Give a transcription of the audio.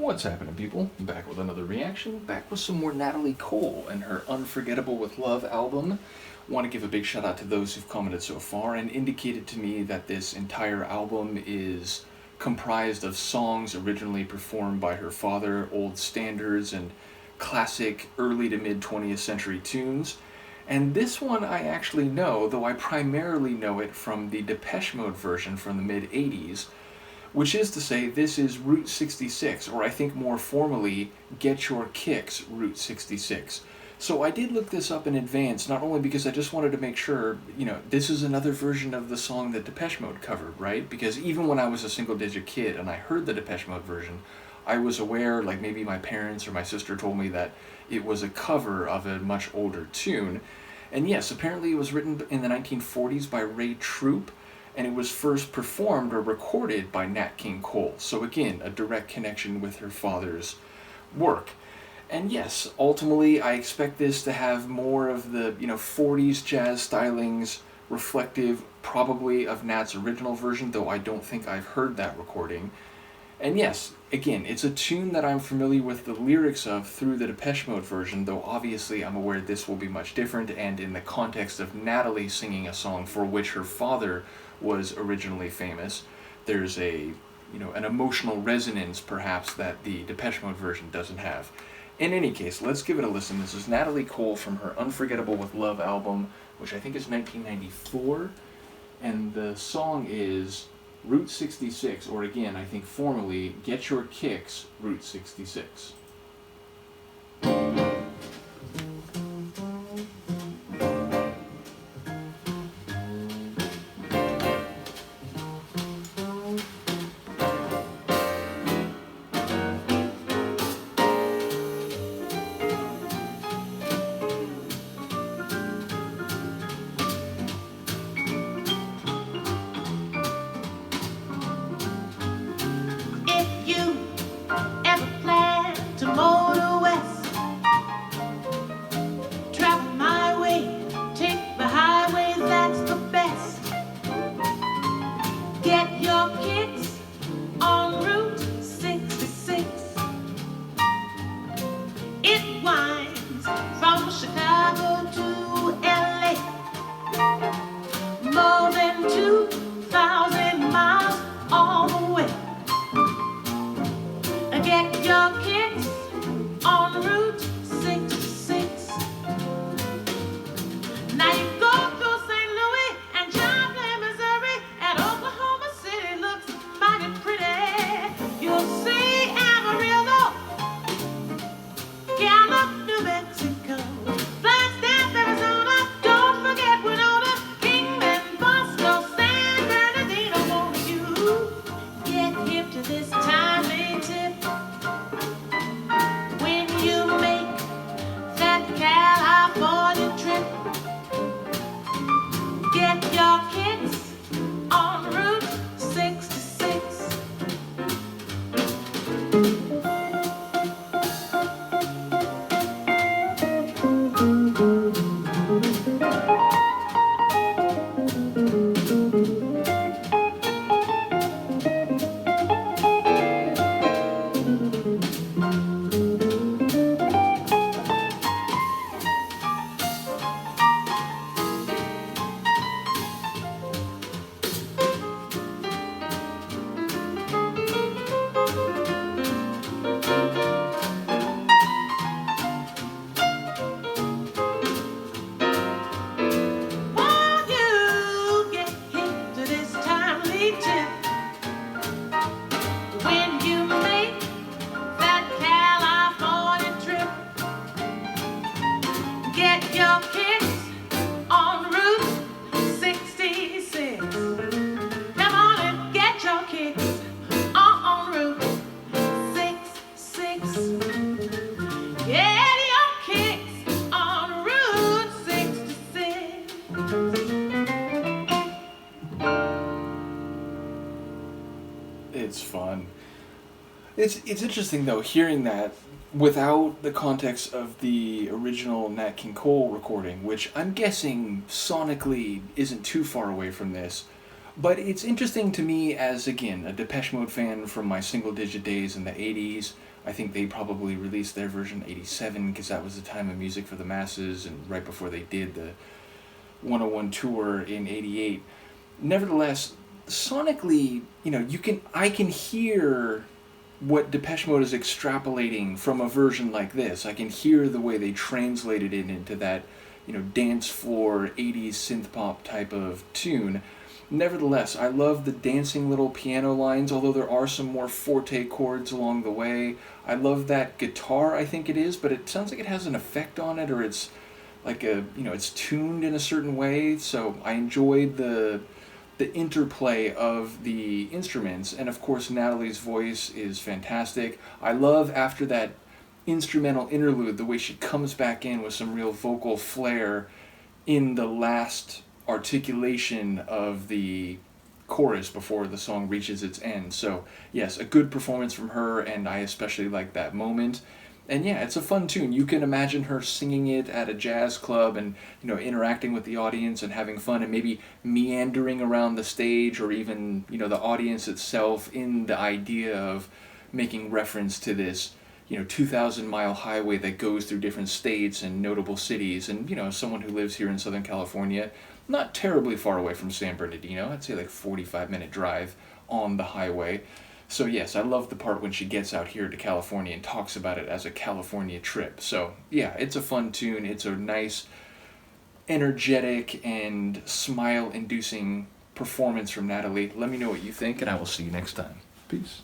What's happening, people? Back with another reaction, back with some more Natalie Cole and her Unforgettable with Love album. Want to give a big shout out to those who've commented so far and indicated to me that this entire album is comprised of songs originally performed by her father, old standards and classic early to mid 20th century tunes. And this one I actually know, though I primarily know it from the Depeche Mode version from the mid 80s, which is to say this is Route 66, or I think more formally, Get Your Kicks Route 66. So I did look this up in advance, not only because I just wanted to make sure, this is another version of the song that Depeche Mode covered, right? Because even when I was a single-digit kid and I heard the Depeche Mode version, I was aware, like maybe my parents or my sister told me that it was a cover of a much older tune. And yes, apparently it was written in the 1940s by Ray Troup, and it was first performed or recorded by Nat King Cole. So again, a direct connection with her father's work. And yes, ultimately I expect this to have more of the 40s jazz stylings, reflective probably of Nat's original version, though I don't think I've heard that recording. And yes, again, it's a tune that I'm familiar with the lyrics of through the Depeche Mode version, though obviously I'm aware this will be much different, and in the context of Natalie singing a song for which her father was originally famous, there's an emotional resonance perhaps that the Depeche Mode version doesn't have. In any case, let's give it a listen. This is Natalie Cole from her Unforgettable with Love album, which I think is 1994, and the song is Route 66, or again, I think formally, Get Your Kicks Route 66. Get your kicks on Route 66. It winds from Chicago to LA, more than 2,000 miles all the way. Get your kicks on Route 66. Now you go through St. Louis and Joplin, Missouri, and Oklahoma City looks mighty pretty. You'll see Amarillo, Gallup, New Mexico, Flagstaff, Arizona. Don't forget Winona, Kingman, Boston, San Bernardino. Won't you get hip to this timely tip when you make that California trip? Get your kicks on Route 66. Won't you get hip to this timely tip when you make that California trip? Get your kicks on Route 66. Come on and get your kicks on Route 66. Get your kicks on Route 66. It's fun. It's interesting though, hearing that without the context of the original Nat King Cole recording, which I'm guessing sonically isn't too far away from this. But it's interesting to me as, again, a Depeche Mode fan from my single digit days in the 80s. I think they probably released their version 87 because that was the time of music for the masses and right before they did the 101 tour in 88. Nevertheless, sonically, I can hear what Depeche Mode is extrapolating from a version like this. I can hear the way they translated it into that, dance floor 80s synth pop type of tune. Nevertheless, I love the dancing little piano lines, although there are some more forte chords along the way. I love that guitar, I think it is, but it sounds like it has an effect on it, or it's like it's tuned in a certain way. So I enjoyed the interplay of the instruments, and of course Natalie's voice is fantastic. I love after that instrumental interlude the way she comes back in with some real vocal flair in the last articulation of the chorus before the song reaches its end. So yes, a good performance from her, and I especially like that moment. And yeah, it's a fun tune. You can imagine her singing it at a jazz club and, interacting with the audience and having fun and maybe meandering around the stage, or even, the audience itself in the idea of making reference to this, 2,000-mile highway that goes through different states and notable cities. And, someone who lives here in Southern California, not terribly far away from San Bernardino, I'd say like 45-minute drive on the highway. So yes, I love the part when she gets out here to California and talks about it as a California trip. So yeah, it's a fun tune. It's a nice, energetic, and smile-inducing performance from Natalie. Let me know what you think, and I will see you next time. Peace.